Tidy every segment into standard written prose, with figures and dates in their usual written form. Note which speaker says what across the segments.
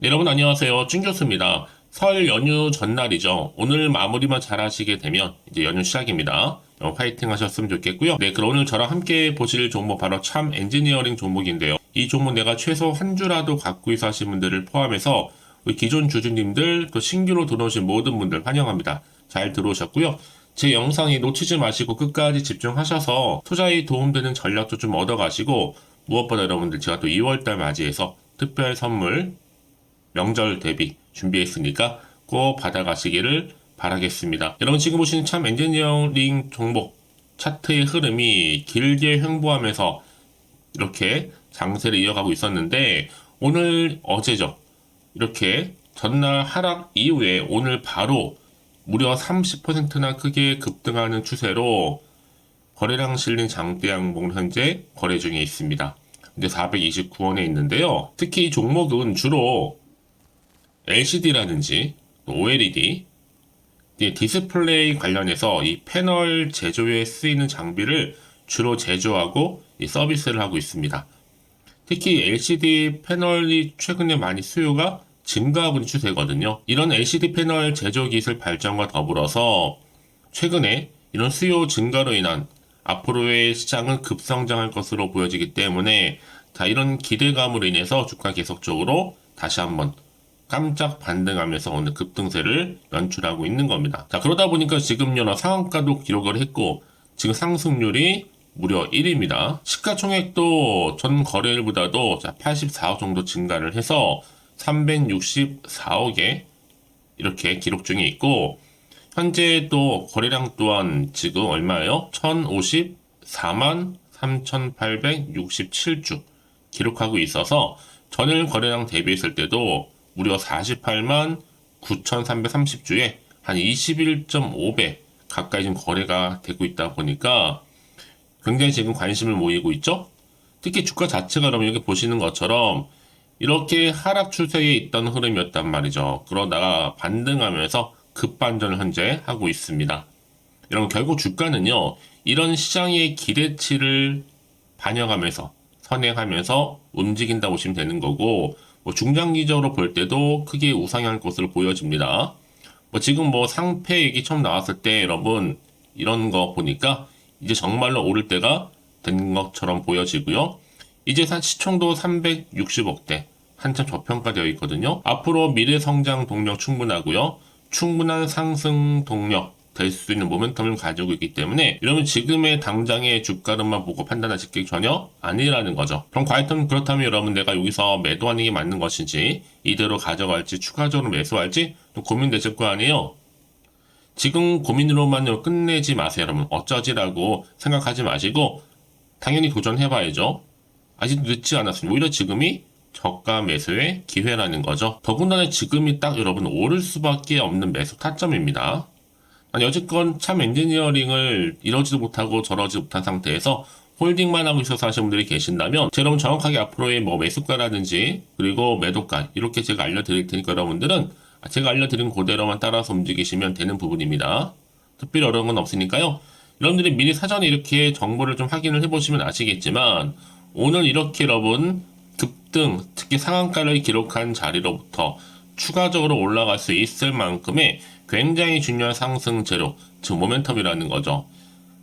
Speaker 1: 네, 여러분 안녕하세요. 찐 교수입니다. 설 연휴 전날이죠. 오늘 마무리만 잘 하시게 되면 이제 연휴 시작입니다. 파이팅 하셨으면 좋겠고요. 네, 그럼 오늘 저랑 함께 보실 종목 바로 참 엔지니어링 종목인데요. 이 종목 내가 최소 한 주라도 갖고 있어 하신 분들을 포함해서 우리 기존 주주님들 또 신규로 들어오신 모든 분들 환영합니다. 잘 들어오셨고요. 제 영상이 놓치지 마시고 끝까지 집중하셔서 투자에 도움되는 전략도 좀 얻어가시고 무엇보다 여러분들 제가 또 2월달 맞이해서 특별 선물 명절 대비 준비했으니까 꼭 받아가시기를 바라겠습니다. 여러분 지금 보시는 참 엔지니어링 종목 차트의 흐름이 길게 횡보하면서 이렇게 장세를 이어가고 있었는데 오늘 어제죠. 이렇게 전날 하락 이후에 오늘 바로 무려 30%나 크게 급등하는 추세로 거래량 실린 장대 항목은 현재 거래 중에 있습니다. 이제 429원에 있는데요. 특히 이 종목은 주로 LCD라든지 OLED, 디스플레이 관련해서 이 패널 제조에 쓰이는 장비를 주로 제조하고 서비스를 하고 있습니다. 특히 LCD 패널이 최근에 많이 수요가 증가하고 있는 추세거든요. 이런 LCD 패널 제조 기술 발전과 더불어서 최근에 이런 수요 증가로 인한 앞으로의 시장은 급성장할 것으로 보여지기 때문에 이런 기대감으로 인해서 주가 계속적으로 다시 한번 깜짝 반등하면서 오늘 급등세를 연출하고 있는 겁니다. 그러다 보니까 지금 연어 상한가도 기록을 했고 지금 상승률이 무려 1위입니다. 시가총액도 전 거래일보다도 84억 정도 증가를 해서 364억에 이렇게 기록 중에 있고 현재 또 거래량 또한 지금 얼마예요? 1054만 3867주 기록하고 있어서 전일 거래량 대비했을 때도 무려 48만 9,330주에 한 21.5배 가까이 지금 거래가 되고 있다 보니까 굉장히 지금 관심을 모이고 있죠. 특히 주가 자체가 그러면 이렇게 보시는 것처럼 이렇게 하락 추세에 있던 흐름이었단 말이죠. 그러다가 반등하면서 급반전을 현재 하고 있습니다. 여러분 결국 주가는요. 이런 시장의 기대치를 반영하면서 선행하면서 움직인다고 보시면 되는 거고 중장기적으로 볼 때도 크게 우상향할 것으로 보여집니다. 지금 상패 얘기 처음 나왔을 때 여러분 이런 거 보니까 이제 정말로 오를 때가 된 것처럼 보여지고요. 이제 시총도 360억대 한참 저평가되어 있거든요. 앞으로 미래 성장 동력 충분하고요. 충분한 상승 동력 될 수 있는 모멘텀을 가지고 있기 때문에 이러면 지금의 당장의 주가름만 보고 판단하실 게 전혀 아니라는 거죠. 그럼 과연 그렇다면 여러분 내가 여기서 매도하는 게 맞는 것인지 이대로 가져갈지 추가적으로 매수할지 또 고민되실 거 아니에요. 지금 고민으로만 끝내지 마세요. 여러분 어쩌지라고 생각하지 마시고 당연히 도전해봐야죠. 아직 늦지 않았습니다. 오히려 지금이 저가 매수의 기회라는 거죠. 더군다나 지금이 딱 여러분 오를 수밖에 없는 매수 타점입니다. 아니 여지껏 참 엔지니어링을 이러지도 못하고 저러지도 못한 상태에서 홀딩만 하고 있어서 하시는 분들이 계신다면 여러분 정확하게 앞으로의 매수가라든지 그리고 매도가 이렇게 제가 알려드릴 테니까 여러분들은 제가 알려드린 그대로만 따라서 움직이시면 되는 부분입니다. 특별히 어려운 건 없으니까요. 여러분들이 미리 사전에 이렇게 정보를 좀 확인을 해보시면 아시겠지만 오늘 이렇게 여러분 급등 특히 상한가를 기록한 자리로부터 추가적으로 올라갈 수 있을 만큼의 굉장히 중요한 상승 재료, 즉 모멘텀이라는 거죠.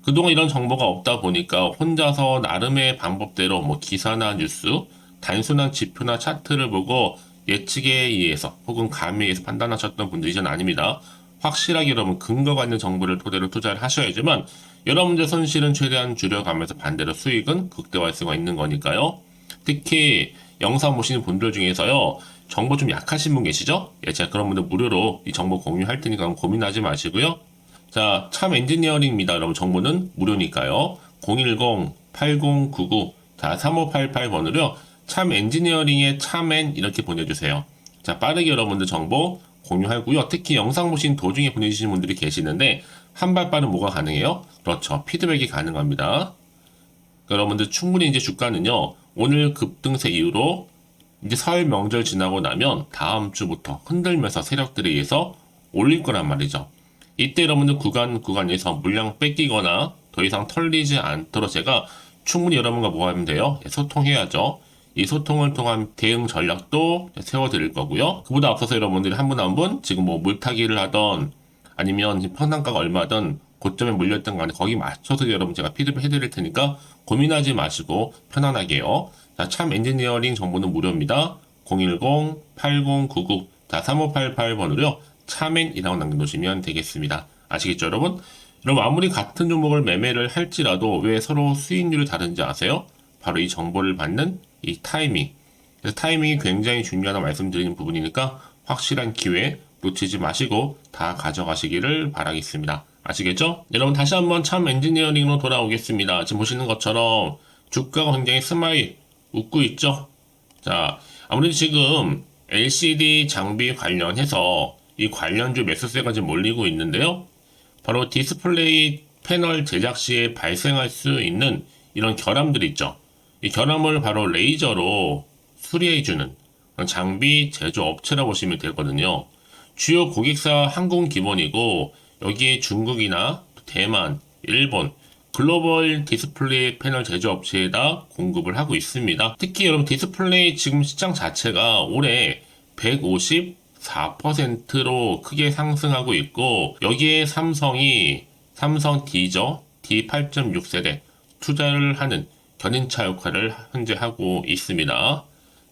Speaker 1: 그동안 이런 정보가 없다 보니까 혼자서 나름의 방법대로 기사나 뉴스, 단순한 지표나 차트를 보고 예측에 의해서 혹은 감에 의해서 판단하셨던 분들이 전 아닙니다. 확실하게 여러분 근거가 있는 정보를 토대로 투자를 하셔야지만 여러분들 손실은 최대한 줄여가면서 반대로 수익은 극대화할 수가 있는 거니까요. 특히 영상 보시는 분들 중에서요. 정보 좀 약하신 분 계시죠? 예, 제가 그런 분들 무료로 이 정보 공유할 테니까 고민하지 마시고요. 자, 참 엔지니어링입니다. 여러분 정보는 무료니까요. 010-8099-3588번으로요. 참 엔지니어링의 참엔 이렇게 보내주세요. 자, 빠르게 여러분들 정보 공유하고요. 특히 영상 보신 도중에 보내주시는 분들이 계시는데 한 발 빠른 뭐가 가능해요? 그렇죠. 피드백이 가능합니다. 여러분들 충분히 이제 주가는요. 오늘 급등세 이후로 이제 설 명절 지나고 나면 다음 주부터 흔들면서 세력들에 의해서 올릴 거란 말이죠. 이때 여러분들 구간에서 물량 뺏기거나 더 이상 털리지 않도록 제가 충분히 여러분과 뭐 하면 돼요? 소통해야죠. 이 소통을 통한 대응 전략도 세워드릴 거고요. 그보다 앞서서 여러분들이 한 분 한 분 지금 뭐 물타기를 하던 아니면 평단가가 얼마든 고점에 물렸던 간에 거기 맞춰서 여러분 제가 피드백 해드릴 테니까 고민하지 마시고 편안하게요. 자, 참 엔지니어링 정보는 무료입니다. 010-8099-3588번으로요. 참엔이라고 남겨놓으시면 되겠습니다. 아시겠죠, 여러분? 여러분, 아무리 같은 종목을 매매를 할지라도 왜 서로 수익률이 다른지 아세요? 바로 이 정보를 받는 이 타이밍. 그래서 타이밍이 굉장히 중요하다고 말씀드리는 부분이니까 확실한 기회 놓치지 마시고 다 가져가시기를 바라겠습니다. 아시겠죠? 여러분, 다시 한번 참 엔지니어링으로 돌아오겠습니다. 지금 보시는 것처럼 주가가 굉장히 스마일 웃고 있죠? 자, 아무래도 지금 LCD 장비 관련해서 이 관련주 매수세가 지금 몰리고 있는데요. 바로 디스플레이 패널 제작 시에 발생할 수 있는 이런 결함들이 있죠. 이 결함을 바로 레이저로 수리해주는 장비 제조업체라고 보시면 되거든요. 주요 고객사 한국은 기본이고 여기에 중국이나 대만, 일본, 글로벌 디스플레이 패널 제조업체에다 공급을 하고 있습니다. 특히 여러분 디스플레이 지금 시장 자체가 올해 154%로 크게 상승하고 있고 여기에 삼성이 삼성 D죠. D8.6세대 투자를 하는 견인차 역할을 현재 하고 있습니다.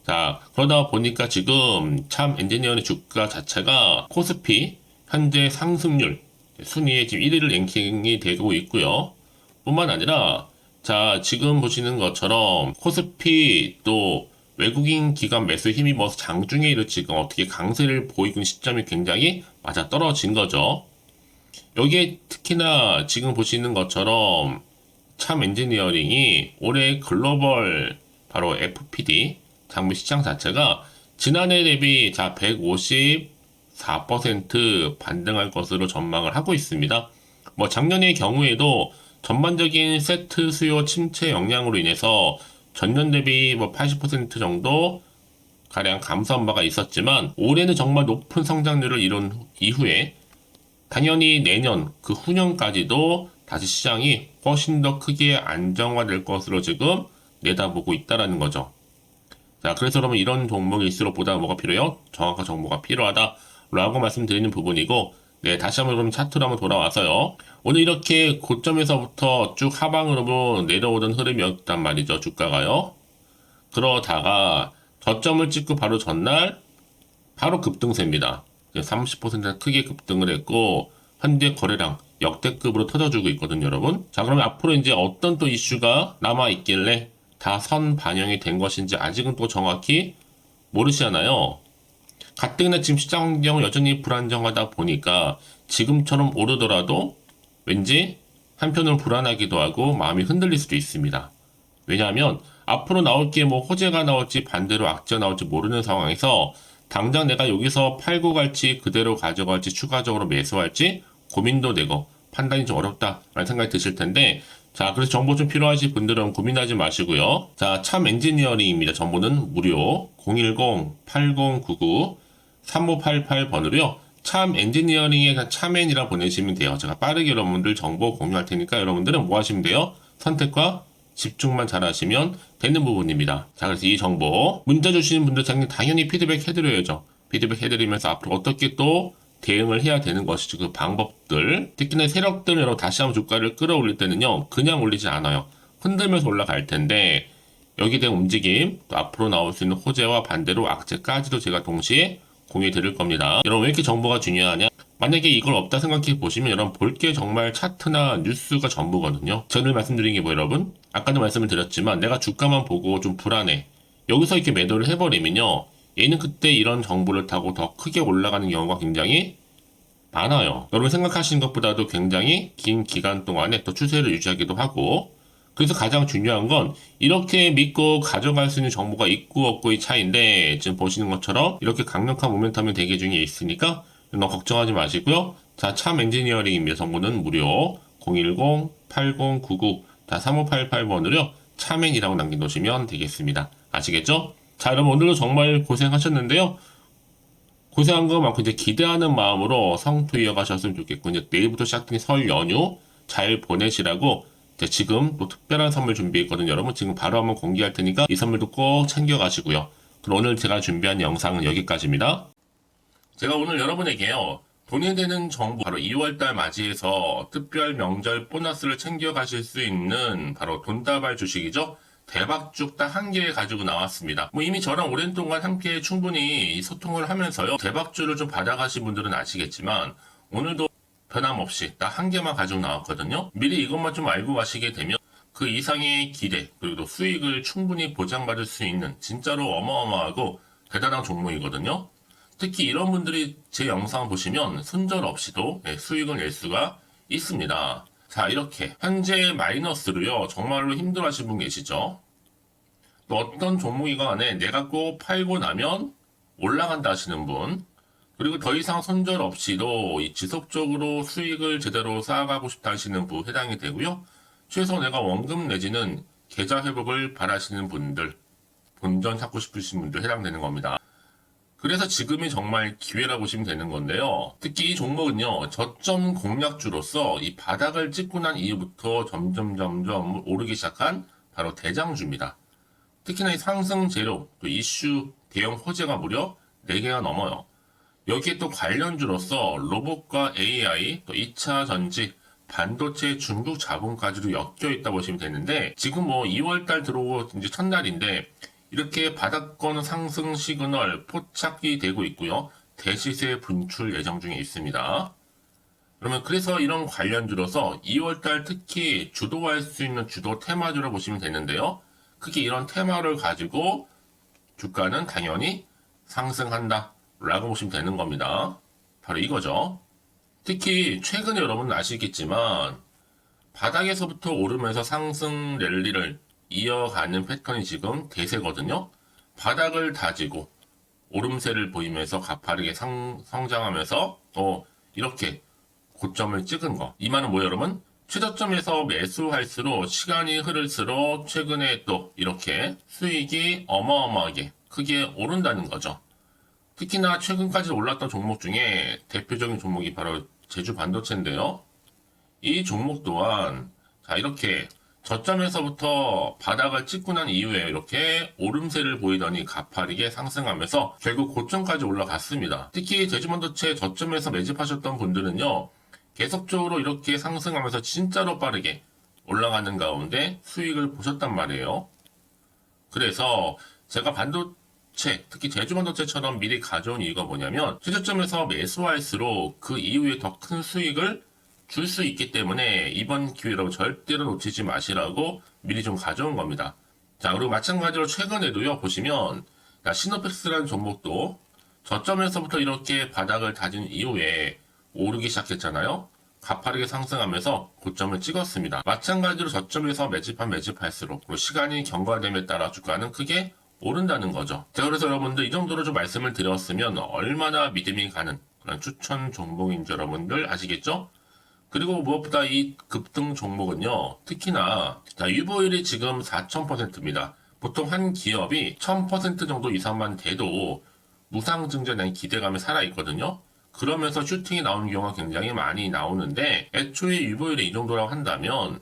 Speaker 1: 자, 그러다 보니까 지금 참 엔지니어링 주가 자체가 코스피 현재 상승률 순위에 지금 1위를 랭킹이 되고 있고요. 뿐만 아니라 자, 지금 보시는 것처럼 코스피 또 외국인 기관 매수 힘입어서 장중에 이르 지금 어떻게 강세를 보이는 시점이 굉장히 맞아 떨어진 거죠. 여기에 특히나 지금 보시는 것처럼 참 엔지니어링이 올해 글로벌 바로 FPD 장비 시장 자체가 지난해 대비 자 154% 반등할 것으로 전망을 하고 있습니다. 뭐 작년의 경우에도 전반적인 세트 수요 침체 영향으로 인해서 전년 대비 뭐 80% 정도 가량 감소한 바가 있었지만 올해는 정말 높은 성장률을 이룬 이후에 당연히 내년 그 후년까지도 다시 시장이 훨씬 더 크게 안정화될 것으로 지금 내다보고 있다라는 거죠. 자, 그래서 여러분 이런 종목일수록 보다 뭐가 필요해요? 정확한 정보가 필요하다라고 말씀드리는 부분이고, 네, 다시 한번 그럼 차트로 한번 돌아와서요. 오늘 이렇게 고점에서부터 쭉 하방으로 내려오던 흐름이었단 말이죠, 주가가요. 그러다가 저점을 찍고 바로 전날 바로 급등세입니다. 30% 크게 급등을 했고 현재 거래량 역대급으로 터져주고 있거든요, 여러분. 자, 그러면 앞으로 이제 어떤 또 이슈가 남아 있길래 다 선 반영이 된 것인지 아직은 또 정확히 모르시잖아요. 가뜩이나 지금 시장 환경은 여전히 불안정하다 보니까 지금처럼 오르더라도 왠지 한편으로 불안하기도 하고 마음이 흔들릴 수도 있습니다. 왜냐하면 앞으로 나올 게 뭐 호재가 나올지 반대로 악재가 나올지 모르는 상황에서 당장 내가 여기서 팔고 갈지 그대로 가져갈지 추가적으로 매수할지 고민도 되고 판단이 좀 어렵다라는 생각이 드실 텐데, 자, 그래서 정보 좀 필요하신 분들은 고민하지 마시고요. 자, 참 엔지니어링입니다. 정보는 무료 010-8099-3588번으로요. 참 엔지니어링에 참엔이라 보내시면 돼요. 제가 빠르게 여러분들 정보 공유할 테니까 여러분들은 뭐 하시면 돼요? 선택과 집중만 잘 하시면 되는 부분입니다. 자, 그래서 이 정보 문자 주시는 분들 당연히 피드백 해드려야죠. 피드백 해드리면서 앞으로 어떻게 또 대응을 해야 되는 것이죠. 그 방법들, 특히나 세력들 여러분 다시 한번 주가를 끌어올릴 때는요, 그냥 올리지 않아요. 흔들면서 올라갈 텐데 여기에 대한 움직임, 또 앞으로 나올 수 있는 호재와 반대로 악재까지도 제가 동시에 공유해 드릴 겁니다. 여러분 왜 이렇게 정보가 중요하냐? 만약에 이걸 없다 생각해 보시면 여러분 볼 게 정말 차트나 뉴스가 전부거든요. 저는 말씀드린 게 뭐 여러분? 아까도 말씀을 드렸지만 내가 주가만 보고 좀 불안해. 여기서 이렇게 매도를 해버리면요, 얘는 그때 이런 정보를 타고 더 크게 올라가는 경우가 굉장히 많아요. 여러분 생각하시는 것보다도 굉장히 긴 기간 동안에 또 추세를 유지하기도 하고, 그래서 가장 중요한 건 이렇게 믿고 가져갈 수 있는 정보가 있고 없고의 차이인데, 지금 보시는 것처럼 이렇게 강력한 모멘텀이 대기 중에 있으니까 너무 걱정하지 마시고요. 자, 참 엔지니어링입니다. 정보는 무료 010-8099-3588번으로요. 참엔이라고 남겨놓으시면 되겠습니다. 아시겠죠? 자, 여러분 오늘도 정말 고생하셨는데요. 고생한 것만큼 이제 기대하는 마음으로 성투 이어가셨으면 좋겠고, 이제 내일부터 시작된 설 연휴 잘 보내시라고 지금 또 특별한 선물 준비했거든요. 여러분 지금 바로 한번 공개할 테니까 이 선물도 꼭 챙겨가시고요. 그럼 오늘 제가 준비한 영상은 여기까지입니다. 제가 오늘 여러분에게요. 돈이 되는 정보, 바로 2월달 맞이해서 특별 명절 보너스를 챙겨가실 수 있는 바로 돈다발 주식이죠. 대박죽 딱 한 개 가지고 나왔습니다. 뭐 이미 저랑 오랜 동안 함께 충분히 소통을 하면서요. 대박주를 좀 받아가신 분들은 아시겠지만 오늘도 변함없이 딱 한 개만 가지고 나왔거든요. 미리 이것만 좀 알고 가시게 되면 그 이상의 기대 그리고 또 수익을 충분히 보장받을 수 있는 진짜로 어마어마하고 대단한 종목이거든요. 특히 이런 분들이 제 영상을 보시면 손절없이도 수익을 낼 수가 있습니다. 자, 이렇게 현재 마이너스로요. 정말로 힘들어하시는 분 계시죠? 또 어떤 종목이건 간에 내가 꼭 팔고 나면 올라간다 하시는 분, 그리고 더 이상 손절 없이도 지속적으로 수익을 제대로 쌓아가고 싶다 하시는 분 해당이 되고요. 최소 내가 원금 내지는 계좌 회복을 바라시는 분들, 본전 찾고 싶으신 분들 해당되는 겁니다. 그래서 지금이 정말 기회라고 보시면 되는 건데요. 특히 이 종목은요, 저점 공략주로서 이 바닥을 찍고 난 이후부터 점점 오르기 시작한 바로 대장주입니다. 특히나 이 상승 재료, 또 이슈, 대형 호재가 무려 4개가 넘어요. 여기에 또 관련주로서 로봇과 AI, 또 2차 전지, 반도체 중국 자본까지도 엮여 있다 보시면 되는데, 지금 뭐 2월달 들어오고 이제 첫날인데, 이렇게 바닥권 상승 시그널 포착이 되고 있고요. 대시세 분출 예정 중에 있습니다. 그러면 그래서 이런 관련주로서 2월달 특히 주도할 수 있는 주도 테마주로 보시면 되는데요. 크게 이런 테마를 가지고 주가는 당연히 상승한다 라고 보시면 되는 겁니다. 바로 이거죠. 특히 최근에 여러분 아시겠지만 바닥에서부터 오르면서 상승 랠리를 이어가는 패턴이 지금 대세거든요. 바닥을 다지고 오름세를 보이면서 가파르게 성장하면서 또 이렇게 고점을 찍은 거. 이 말은 뭐예요, 여러분? 최저점에서 매수할수록 시간이 흐를수록 최근에 또 이렇게 수익이 어마어마하게 크게 오른다는 거죠. 특히나 최근까지 올랐던 종목 중에 대표적인 종목이 바로 제주 반도체인데요. 이 종목 또한 자 이렇게 저점에서부터 바닥을 찍고 난 이후에 이렇게 오름세를 보이더니 가파르게 상승하면서 결국 고점까지 올라갔습니다. 특히 제주반도체 저점에서 매집하셨던 분들은요. 계속적으로 이렇게 상승하면서 진짜로 빠르게 올라가는 가운데 수익을 보셨단 말이에요. 그래서 제가 반도체, 특히 제주반도체처럼 미리 가져온 이유가 뭐냐면 최저점에서 매수할수록 그 이후에 더 큰 수익을 줄 수 있기 때문에 이번 기회로 절대로 놓치지 마시라고 미리 좀 가져온 겁니다. 자, 그리고 마찬가지로 최근에도요, 보시면, 시노펙스라는 종목도 저점에서부터 이렇게 바닥을 다진 이후에 오르기 시작했잖아요. 가파르게 상승하면서 고점을 찍었습니다. 마찬가지로 저점에서 매집할수록 그리고 시간이 경과됨에 따라 주가는 크게 오른다는 거죠. 자, 그래서 여러분들 이 정도로 좀 말씀을 드렸으면 얼마나 믿음이 가는 그런 추천 종목인지 여러분들 아시겠죠? 그리고 무엇보다 이 급등 종목은요, 특히나, 유보율이 지금 4000%입니다. 보통 한 기업이 1000% 정도 이상만 돼도 무상증자에 대한 기대감이 살아있거든요. 그러면서 슈팅이 나오는 경우가 굉장히 많이 나오는데, 애초에 유보율이 이 정도라고 한다면,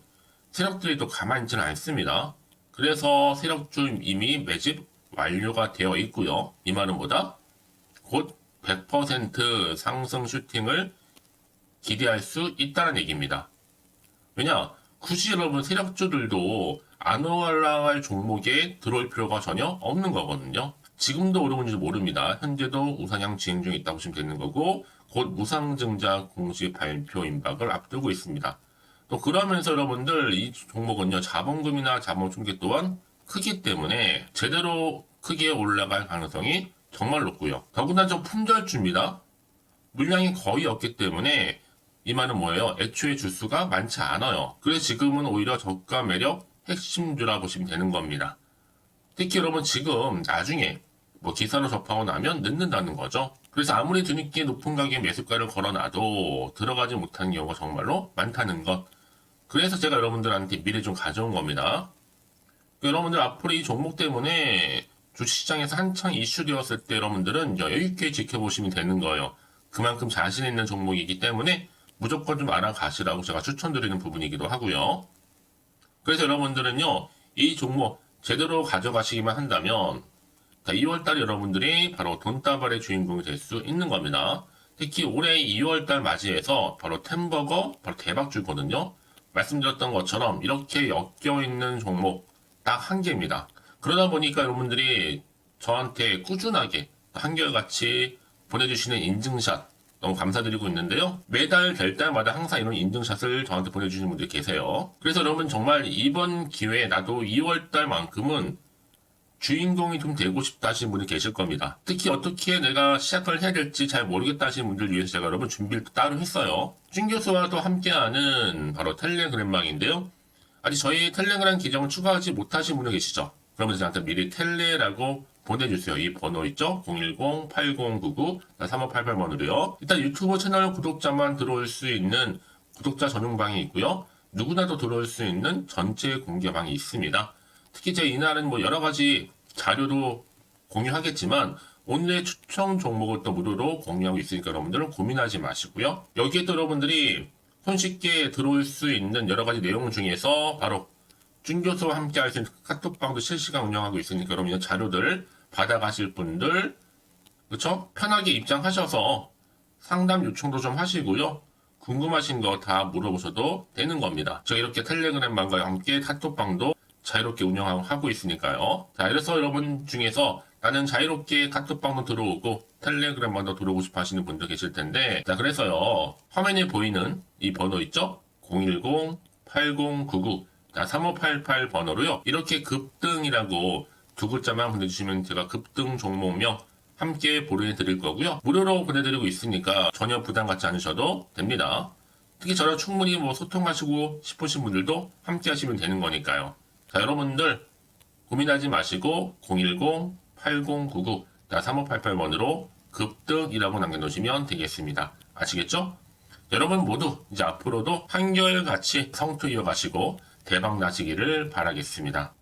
Speaker 1: 세력들이 또 가만히 있지는 않습니다. 그래서 세력주 이미 매집 완료가 되어 있고요. 이 말은 뭐다? 곧 100% 상승 슈팅을 기대할 수 있다는 얘기입니다. 왜냐? 굳이 여러분 세력주들도 안 올라갈 종목에 들어올 필요가 전혀 없는 거거든요. 지금도 오르는지 모릅니다. 현재도 우상향 진행 중에 있다고 보시면 되는 거고 곧 무상증자 공식 발표 임박을 앞두고 있습니다. 또 그러면서 여러분들 이 종목은요. 자본금이나 자본총계 또한 크기 때문에 제대로 크게 올라갈 가능성이 정말 높고요. 더구나 좀 품절주입니다. 물량이 거의 없기 때문에 이 말은 뭐예요? 애초에 주수가 많지 않아요. 그래서 지금은 오히려 저가 매력 핵심주라 보시면 되는 겁니다. 특히 여러분 지금 나중에 뭐 기사로 접하고 나면 늦는다는 거죠. 그래서 아무리 뒤늦게 높은 가격에 매수가를 걸어놔도 들어가지 못하는 경우가 정말로 많다는 것. 그래서 제가 여러분들한테 미리 좀 가져온 겁니다. 여러분들 앞으로 이 종목 때문에 주식시장에서 한창 이슈되었을 때 여러분들은 여유있게 지켜보시면 되는 거예요. 그만큼 자신 있는 종목이기 때문에 무조건 좀 알아가시라고 제가 추천드리는 부분이기도 하고요. 그래서 여러분들은요, 이 종목 제대로 가져가시기만 한다면 2월달 여러분들이 바로 돈다발의 주인공이 될 수 있는 겁니다. 특히 올해 2월달 맞이해서 바로 템버거 바로 대박 줄거든요. 말씀드렸던 것처럼 이렇게 엮여있는 종목 딱 한 개입니다. 그러다 보니까 여러분들이 저한테 꾸준하게 한결같이 보내주시는 인증샷 너무 감사드리고 있는데요. 매달 될 때마다 항상 이런 인증샷을 저한테 보내주시는 분들이 계세요. 그래서 여러분 정말 이번 기회에 나도 2월달만큼은 주인공이 좀 되고 싶다 하시는 분이 계실 겁니다. 특히 어떻게 내가 시작을 해야 될지 잘 모르겠다 하시는 분들 위해서 제가 여러분 준비를 따로 했어요. 준 교수와도 함께하는 바로 텔레그램망인데요. 아직 저희 텔레그램 계정을 추가하지 못하신 분들 계시죠? 그러면 저한테 미리 텔레라고 보내주세요. 이 번호 있죠? 010-8099-3588번으로요. 일단 유튜브 채널 구독자만 들어올 수 있는 구독자 전용방이 있고요. 누구나도 들어올 수 있는 전체 공개방이 있습니다. 특히 제 이날은 뭐 여러 가지 자료도 공유하겠지만 오늘의 추천 종목을 또 무료로 공유하고 있으니까 여러분들은 고민하지 마시고요. 여기에 또 여러분들이 손쉽게 들어올 수 있는 여러 가지 내용 중에서 바로 준교수와 함께 할 수 있는 카톡방도 실시간 운영하고 있으니까 여러분 이 자료들 받아가실 분들 그쵸? 편하게 입장하셔서 상담 요청도 좀 하시고요. 궁금하신 거 다 물어보셔도 되는 겁니다. 제가 이렇게 텔레그램방과 함께 카톡방도 자유롭게 운영하고 있으니까요. 자, 그래서 여러분 중에서 나는 자유롭게 카톡방도 들어오고 텔레그램방도 들어오고 싶어 하시는 분들 계실 텐데, 자, 그래서요, 화면에 보이는 이 번호 있죠? 010-8099-3588 번호로요, 이렇게 급등이라고 두 글자만 보내주시면 제가 급등 종목명 함께 보내드릴 거고요. 무료로 보내드리고 있으니까 전혀 부담 갖지 않으셔도 됩니다. 특히 저랑 충분히 뭐 소통하시고 싶으신 분들도 함께 하시면 되는 거니까요. 자, 여러분들 고민하지 마시고 010-8099-3588번으로 급등이라고 남겨놓으시면 되겠습니다. 아시겠죠? 여러분 모두 이제 앞으로도 한결같이 성투 이어가시고 대박 나시기를 바라겠습니다.